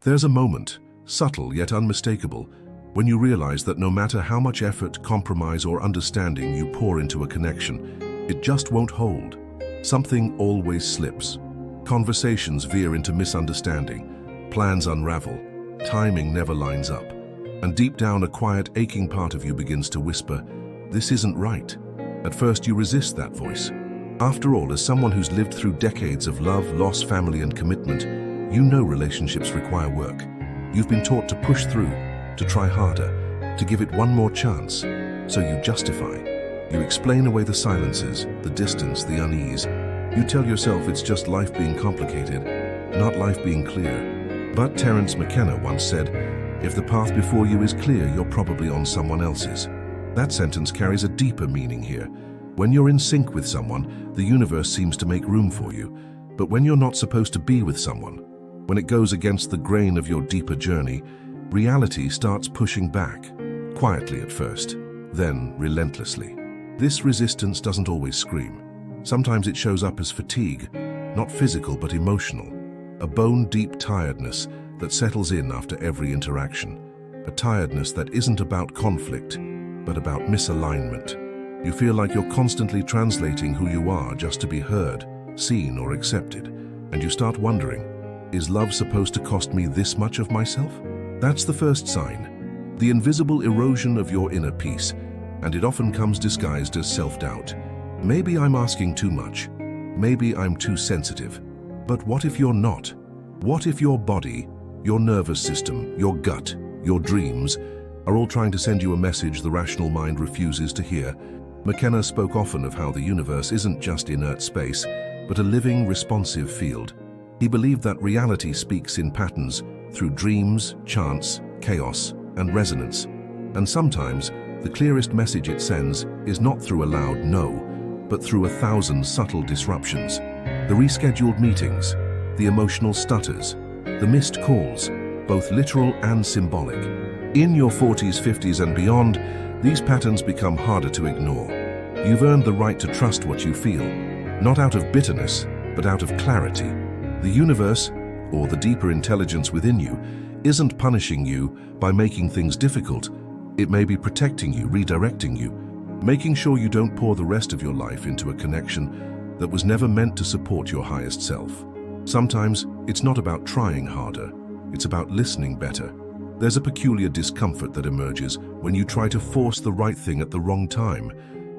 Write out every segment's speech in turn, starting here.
There's a moment, subtle yet unmistakable, when you realize that no matter how much effort, compromise, or understanding you pour into a connection, it just won't hold. Something always slips. Conversations veer into misunderstanding, plans unravel, timing never lines up, and deep down a quiet, aching part of you begins to whisper, "This isn't right." At first you resist that voice. After all, as someone who's lived through decades of love, loss, family, and commitment, you know relationships require work. You've been taught to push through, to try harder, to give it one more chance. So you justify. You explain away the silences, the distance, the unease. You tell yourself it's just life being complicated, not life being clear. But Terence McKenna once said, "If the path before you is clear, you're probably on someone else's." That sentence carries a deeper meaning here. When you're in sync with someone, the universe seems to make room for you. But when you're not supposed to be with someone, when it goes against the grain of your deeper journey, reality starts pushing back, quietly at first, then relentlessly. This resistance doesn't always scream. Sometimes it shows up as fatigue, not physical but emotional. A bone-deep tiredness that settles in after every interaction. A tiredness that isn't about conflict, but about misalignment. You feel like you're constantly translating who you are just to be heard, seen, or accepted. And you start wondering, is love supposed to cost me this much of myself? That's the first sign. The invisible erosion of your inner peace, and it often comes disguised as self-doubt. Maybe I'm asking too much. Maybe I'm too sensitive. But what if you're not? What if your body, your nervous system, your gut, your dreams are all trying to send you a message the rational mind refuses to hear? McKenna spoke often of how the universe isn't just inert space, but a living, responsive field. He believed that reality speaks in patterns through dreams, chance, chaos, and resonance. And sometimes, the clearest message it sends is not through a loud no, but through 1,000 subtle disruptions. The rescheduled meetings, the emotional stutters, the missed calls, both literal and symbolic. In your 40s, 50s, and beyond, these patterns become harder to ignore. You've earned the right to trust what you feel, not out of bitterness, but out of clarity. The universe, or the deeper intelligence within you, isn't punishing you by making things difficult. It may be protecting you, redirecting you, making sure you don't pour the rest of your life into a connection that was never meant to support your highest self. Sometimes it's not about trying harder, it's about listening better. There's a peculiar discomfort that emerges when you try to force the right thing at the wrong time.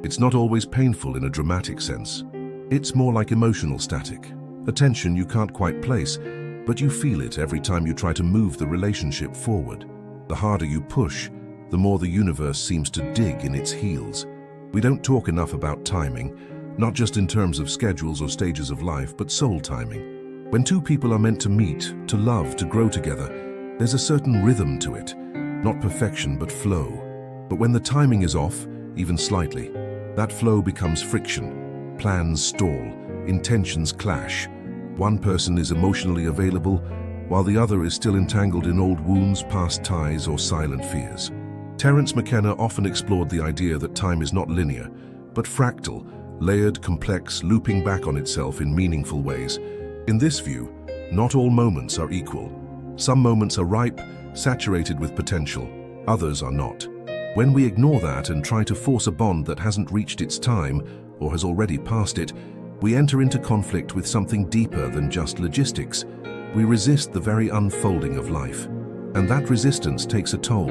It's not always painful in a dramatic sense. It's more like emotional static, a tension you can't quite place, but you feel it every time you try to move the relationship forward. The harder you push, the more the universe seems to dig in its heels. We don't talk enough about timing, not just in terms of schedules or stages of life, but soul timing. When two people are meant to meet, to love, to grow together, there's a certain rhythm to it, not perfection but flow. But when the timing is off, even slightly, that flow becomes friction. Plans stall, intentions clash. One person is emotionally available, while the other is still entangled in old wounds, past ties, or silent fears. Terence McKenna often explored the idea that time is not linear, but fractal, layered, complex, looping back on itself in meaningful ways. In this view, not all moments are equal. Some moments are ripe, saturated with potential. Others are not. When we ignore that and try to force a bond that hasn't reached its time or has already passed it, we enter into conflict with something deeper than just logistics. We resist the very unfolding of life. And that resistance takes a toll.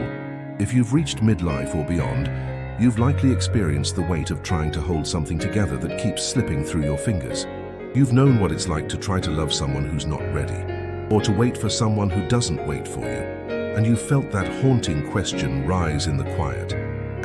If you've reached midlife or beyond, you've likely experienced the weight of trying to hold something together that keeps slipping through your fingers. You've known what it's like to try to love someone who's not ready, or to wait for someone who doesn't wait for you. And you've felt that haunting question rise in the quiet.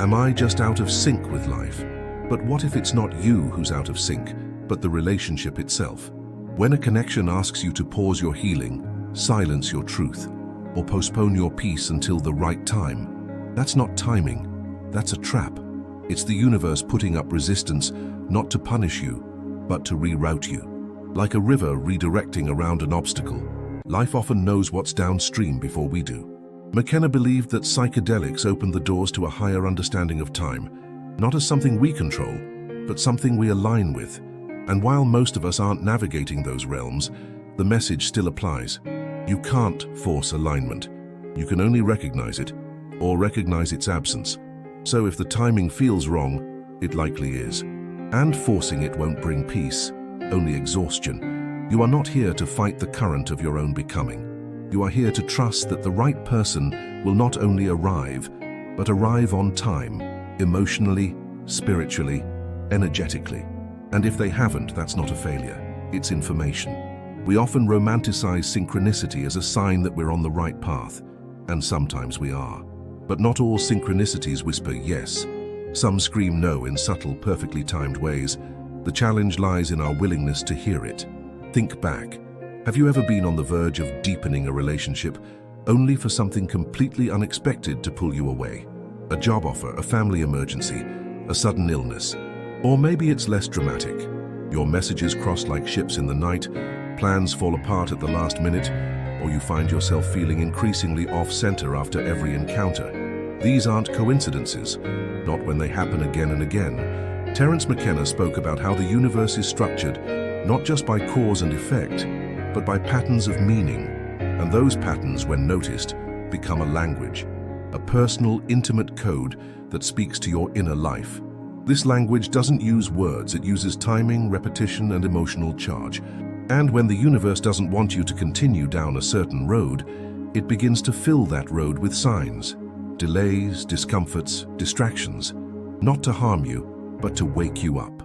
Am I just out of sync with life? But what if it's not you who's out of sync, but the relationship itself? When a connection asks you to pause your healing, silence your truth, or postpone your peace until the right time, that's not timing, that's a trap. It's the universe putting up resistance, not to punish you, but to reroute you. Like a river redirecting around an obstacle, life often knows what's downstream before we do. McKenna believed that psychedelics opened the doors to a higher understanding of time, not as something we control, but something we align with. And while most of us aren't navigating those realms, the message still applies. You can't force alignment. You can only recognize it, or recognize its absence. So if the timing feels wrong, it likely is. And forcing it won't bring peace, only exhaustion. You are not here to fight the current of your own becoming. You are here to trust that the right person will not only arrive, but arrive on time, emotionally, spiritually, energetically. And if they haven't, that's not a failure. It's information. We often romanticize synchronicity as a sign that we're on the right path, and sometimes we are. But not all synchronicities whisper yes. Some scream no in subtle, perfectly timed ways. The challenge lies in our willingness to hear it. Think back. Have you ever been on the verge of deepening a relationship, only for something completely unexpected to pull you away? A job offer, a family emergency, a sudden illness. Or maybe it's less dramatic. Your messages cross like ships in the night, plans fall apart at the last minute, or you find yourself feeling increasingly off-center after every encounter. These aren't coincidences, not when they happen again and again. Terence McKenna spoke about how the universe is structured not just by cause and effect, but by patterns of meaning. And those patterns, when noticed, become a language, a personal, intimate code that speaks to your inner life. This language doesn't use words, it uses timing, repetition, and emotional charge. And when the universe doesn't want you to continue down a certain road, it begins to fill that road with signs, delays, discomforts, distractions, not to harm you, but to wake you up.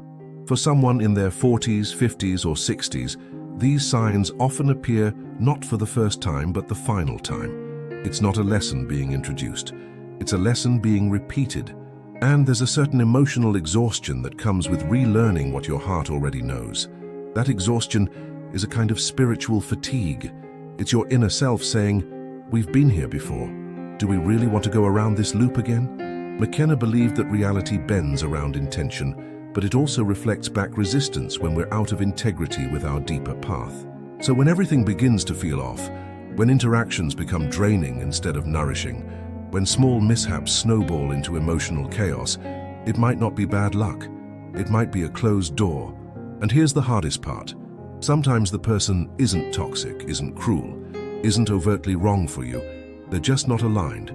For someone in their 40s, 50s, or 60s, these signs often appear not for the first time, but the final time. It's not a lesson being introduced. It's a lesson being repeated. And there's a certain emotional exhaustion that comes with relearning what your heart already knows. That exhaustion is a kind of spiritual fatigue. It's your inner self saying, we've been here before. Do we really want to go around this loop again? McKenna believed that reality bends around intention, but it also reflects back resistance when we're out of integrity with our deeper path. So when everything begins to feel off, when interactions become draining instead of nourishing, when small mishaps snowball into emotional chaos, it might not be bad luck. It might be a closed door. And here's the hardest part. Sometimes the person isn't toxic, isn't cruel, isn't overtly wrong for you. They're just not aligned.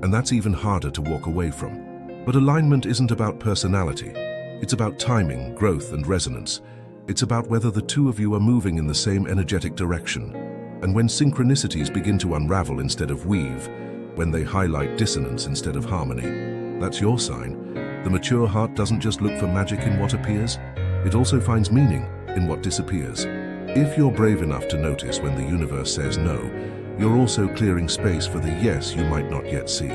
And that's even harder to walk away from. But alignment isn't about personality. It's about timing, growth, and resonance. It's about whether the two of you are moving in the same energetic direction. And when synchronicities begin to unravel instead of weave, when they highlight dissonance instead of harmony, that's your sign. The mature heart doesn't just look for magic in what appears, it also finds meaning in what disappears. If you're brave enough to notice when the universe says no, you're also clearing space for the yes you might not yet see.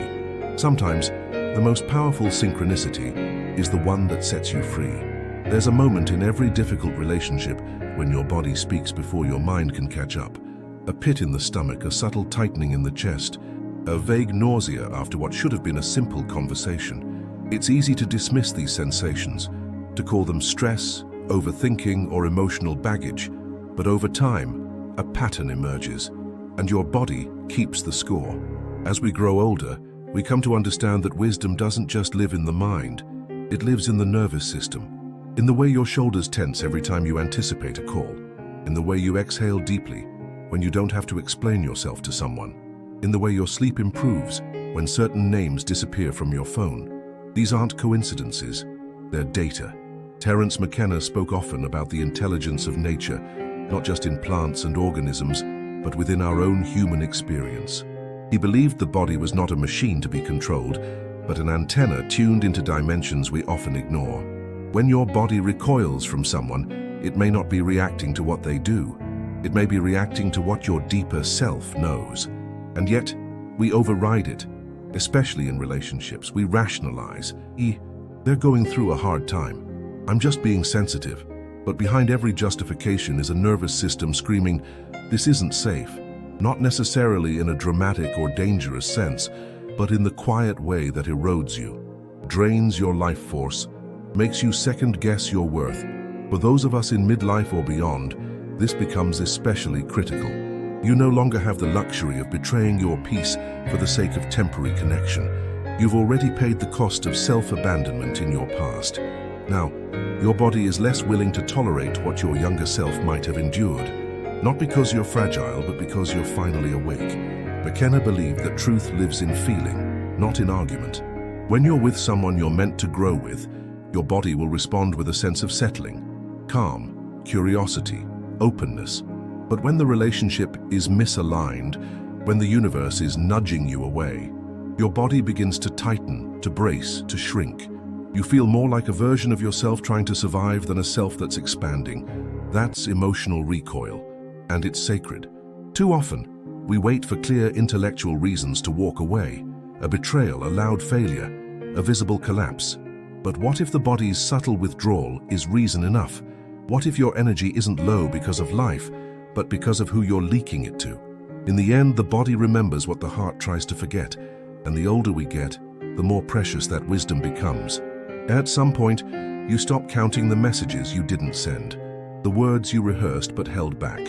Sometimes, the most powerful synchronicity is the one that sets you free. There's a moment in every difficult relationship when your body speaks before your mind can catch up. A pit in the stomach, a subtle tightening in the chest, a vague nausea after what should have been a simple conversation. It's easy to dismiss these sensations, to call them stress, overthinking, or emotional baggage. But over time, a pattern emerges, and your body keeps the score. As we grow older, we come to understand that wisdom doesn't just live in the mind, it lives in the nervous system. In the way your shoulders tense every time you anticipate a call, in the way you exhale deeply when you don't have to explain yourself to someone, in the way your sleep improves when certain names disappear from your phone. These aren't coincidences, they're data. Terence McKenna spoke often about the intelligence of nature, not just in plants and organisms, but within our own human experience. He believed the body was not a machine to be controlled, but an antenna tuned into dimensions we often ignore. When your body recoils from someone, it may not be reacting to what they do. It may be reacting to what your deeper self knows. And yet, we override it, especially in relationships. We rationalize. They're going through a hard time. I'm just being sensitive. But behind every justification is a nervous system screaming, this isn't safe. Not necessarily in a dramatic or dangerous sense, but in the quiet way that erodes you, drains your life force, makes you second-guess your worth. For those of us in midlife or beyond, this becomes especially critical. You no longer have the luxury of betraying your peace for the sake of temporary connection. You've already paid the cost of self-abandonment in your past. Now, your body is less willing to tolerate what your younger self might have endured. Not because you're fragile, but because you're finally awake. McKenna believed that truth lives in feeling, not in argument. When you're with someone you're meant to grow with, your body will respond with a sense of settling, calm, curiosity, openness. But when the relationship is misaligned, when the universe is nudging you away, your body begins to tighten, to brace, to shrink. You feel more like a version of yourself trying to survive than a self that's expanding. That's emotional recoil, and it's sacred. Too often, we wait for clear intellectual reasons to walk away, a betrayal, a loud failure, a visible collapse. But what if the body's subtle withdrawal is reason enough? What if your energy isn't low because of life, but because of who you're leaking it to? In the end, the body remembers what the heart tries to forget, and the older we get, the more precious that wisdom becomes. At some point, you stop counting the messages you didn't send, the words you rehearsed but held back,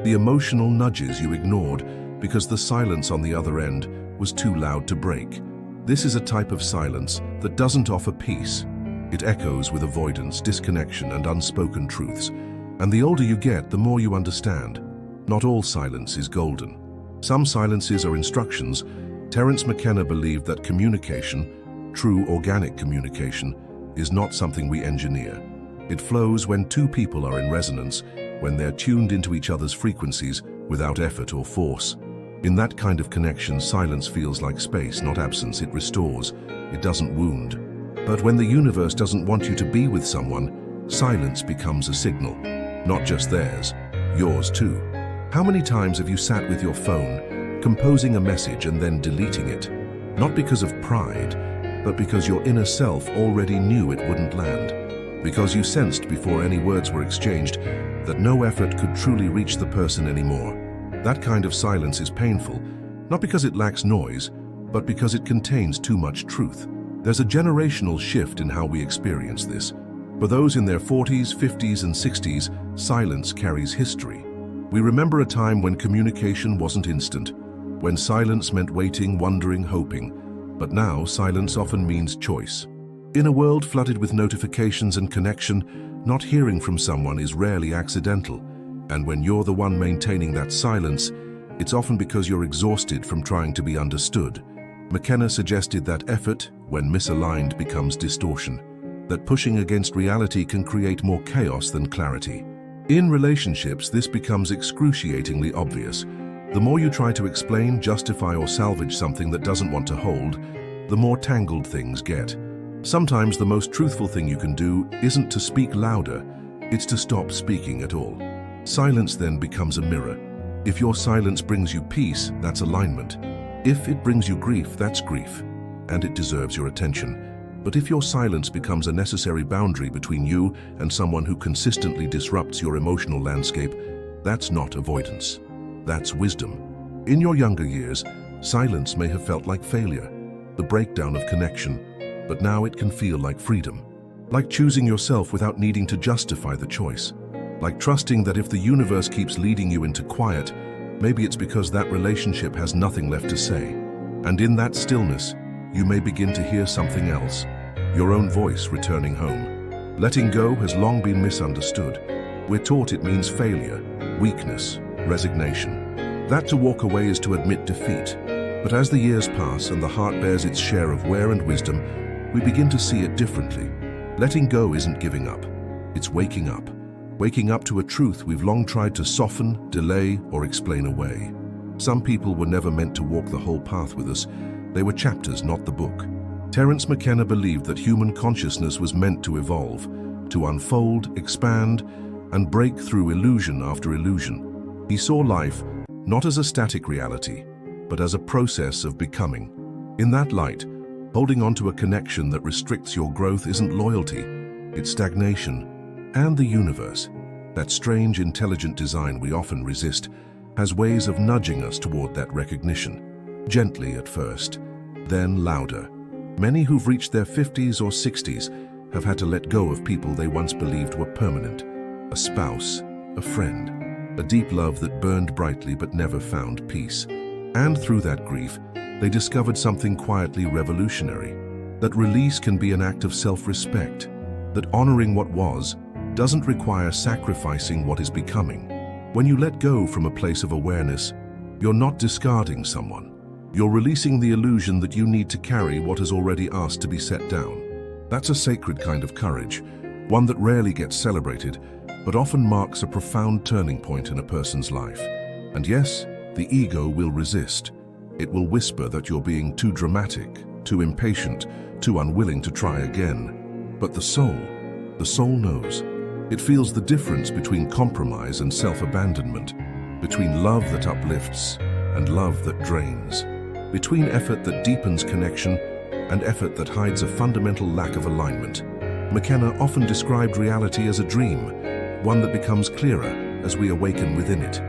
the emotional nudges you ignored because the silence on the other end was too loud to break. This is a type of silence that doesn't offer peace. It echoes with avoidance, disconnection, and unspoken truths. And the older you get, the more you understand. Not all silence is golden. Some silences are instructions. Terence McKenna believed that communication, true organic communication, is not something we engineer. It flows when two people are in resonance, when they're tuned into each other's frequencies without effort or force. In that kind of connection, silence feels like space, not absence. It restores. It doesn't wound. But when the universe doesn't want you to be with someone, silence becomes a signal. Not just theirs, yours too. How many times have you sat with your phone, composing a message and then deleting it? Not because of pride, but because your inner self already knew it wouldn't land. Because you sensed before any words were exchanged that no effort could truly reach the person anymore. That kind of silence is painful, not because it lacks noise, but because it contains too much truth. There's a generational shift in how we experience this. For those in their 40s, 50s, and 60s, silence carries history. We remember a time when communication wasn't instant, when silence meant waiting, wondering, hoping. But now, silence often means choice. In a world flooded with notifications and connection, not hearing from someone is rarely accidental. And when you're the one maintaining that silence, it's often because you're exhausted from trying to be understood. McKenna suggested that effort, when misaligned, becomes distortion, that pushing against reality can create more chaos than clarity. In relationships, this becomes excruciatingly obvious. The more you try to explain, justify, or salvage something that doesn't want to hold, the more tangled things get. Sometimes the most truthful thing you can do isn't to speak louder, it's to stop speaking at all. Silence then becomes a mirror. If your silence brings you peace, that's alignment. If it brings you grief, that's grief, and it deserves your attention. But if your silence becomes a necessary boundary between you and someone who consistently disrupts your emotional landscape, that's not avoidance. That's wisdom. In your younger years, silence may have felt like failure, the breakdown of connection, but now it can feel like freedom. Like choosing yourself without needing to justify the choice. Like trusting that if the universe keeps leading you into quiet, maybe it's because that relationship has nothing left to say. And in that stillness, you may begin to hear something else, your own voice returning home. Letting go has long been misunderstood. We're taught it means failure, weakness, resignation. That to walk away is to admit defeat. But as the years pass and the heart bears its share of wear and wisdom, we begin to see it differently. Letting go isn't giving up, it's waking up. Waking up to a truth we've long tried to soften, delay, or explain away. Some people were never meant to walk the whole path with us. They were chapters, not the book. Terence McKenna believed that human consciousness was meant to evolve, to unfold, expand, and break through illusion after illusion. He saw life not as a static reality, but as a process of becoming. In that light, holding on to a connection that restricts your growth isn't loyalty, it's stagnation. And the universe, that strange, intelligent design we often resist, has ways of nudging us toward that recognition. Gently at first, then louder. Many who've reached their 50s or 60s have had to let go of people they once believed were permanent. A spouse, a friend, a deep love that burned brightly but never found peace. And through that grief, they discovered something quietly revolutionary. That release can be an act of self-respect. That honoring what was doesn't require sacrificing what is becoming. When you let go from a place of awareness, you're not discarding someone. You're releasing the illusion that you need to carry what is already asked to be set down. That's a sacred kind of courage, one that rarely gets celebrated, but often marks a profound turning point in a person's life. And yes, the ego will resist. It will whisper that you're being too dramatic, too impatient, too unwilling to try again. But the soul knows. It feels the difference between compromise and self-abandonment, between love that uplifts and love that drains, between effort that deepens connection and effort that hides a fundamental lack of alignment. McKenna often described reality as a dream, one that becomes clearer as we awaken within it.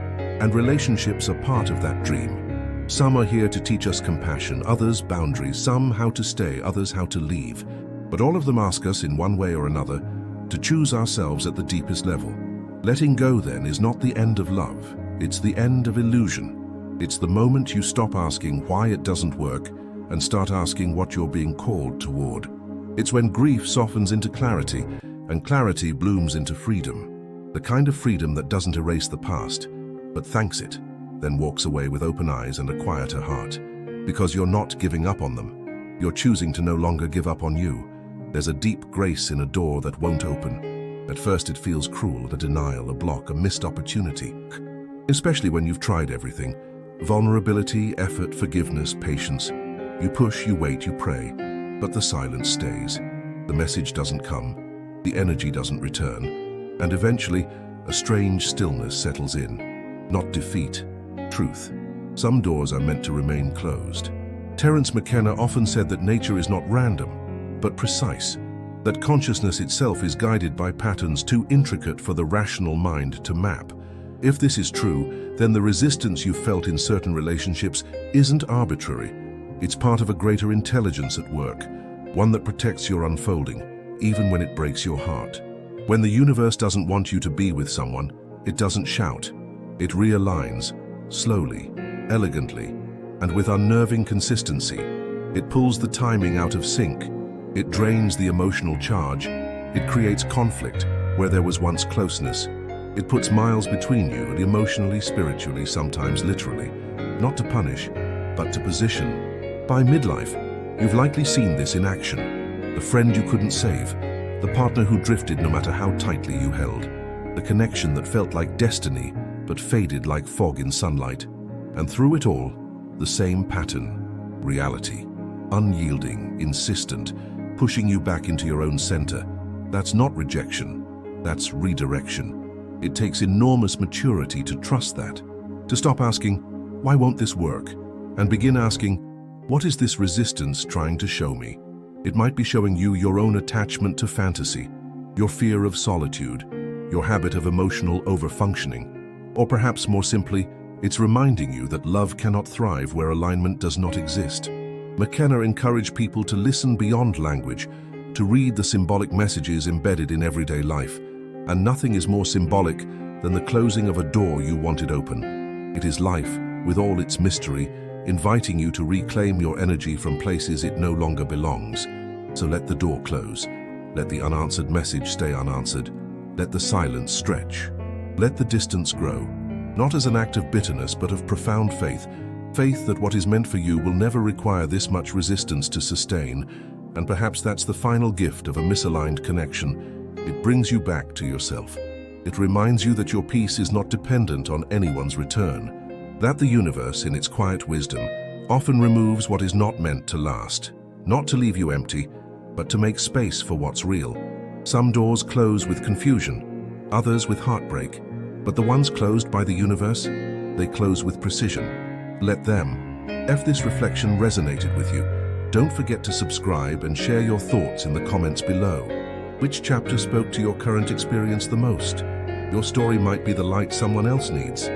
And relationships are part of that dream. Some are here to teach us compassion, others boundaries, some how to stay, others how to leave. But all of them ask us, in one way or another, to choose ourselves at the deepest level. Letting go, then, is not the end of love. It's the end of illusion. It's the moment you stop asking why it doesn't work and start asking what you're being called toward. It's when grief softens into clarity and clarity blooms into freedom. The kind of freedom that doesn't erase the past, but thanks it, then walks away with open eyes and a quieter heart. Because you're not giving up on them. You're choosing to no longer give up on you. There's a deep grace in a door that won't open. At first it feels cruel, a denial, a block, a missed opportunity. Especially when you've tried everything. Vulnerability, effort, forgiveness, patience. You push, you wait, you pray, but the silence stays. The message doesn't come, the energy doesn't return, and eventually a strange stillness settles in. Not defeat, truth. Some doors are meant to remain closed. Terence McKenna often said that nature is not random, but precise, that consciousness itself is guided by patterns too intricate for the rational mind to map. If this is true, then the resistance you've felt in certain relationships isn't arbitrary. It's part of a greater intelligence at work, one that protects your unfolding, even when it breaks your heart. When the universe doesn't want you to be with someone, it doesn't shout. It realigns, slowly, elegantly, and with unnerving consistency. It pulls the timing out of sync. It drains the emotional charge. It creates conflict where there was once closeness. It puts miles between you, and emotionally, spiritually, sometimes literally, not to punish, but to position. By midlife, you've likely seen this in action. The friend you couldn't save, the partner who drifted no matter how tightly you held, the connection that felt like destiny but faded like fog in sunlight. And through it all, the same pattern, reality, unyielding, insistent, pushing you back into your own center. That's not rejection, that's redirection. It takes enormous maturity to trust that, to stop asking, why won't this work? And begin asking, what is this resistance trying to show me? It might be showing you your own attachment to fantasy, your fear of solitude, your habit of emotional overfunctioning, or perhaps more simply, it's reminding you that love cannot thrive where alignment does not exist. McKenna encouraged people to listen beyond language, to read the symbolic messages embedded in everyday life. And nothing is more symbolic than the closing of a door you wanted open. It is life, with all its mystery, inviting you to reclaim your energy from places it no longer belongs. So let the door close. Let the unanswered message stay unanswered. Let the silence stretch. Let the distance grow, not as an act of bitterness, but of profound faith. Faith that what is meant for you will never require this much resistance to sustain. And perhaps that's the final gift of a misaligned connection. It brings you back to yourself. It reminds you that your peace is not dependent on anyone's return. That the universe, in its quiet wisdom, often removes what is not meant to last. Not to leave you empty, but to make space for what's real. Some doors close with confusion, others with heartbreak. But the ones closed by the universe, they close with precision. Let them. If this reflection resonated with you, don't forget to subscribe and share your thoughts in the comments below. Which chapter spoke to your current experience the most? Your story might be the light someone else needs.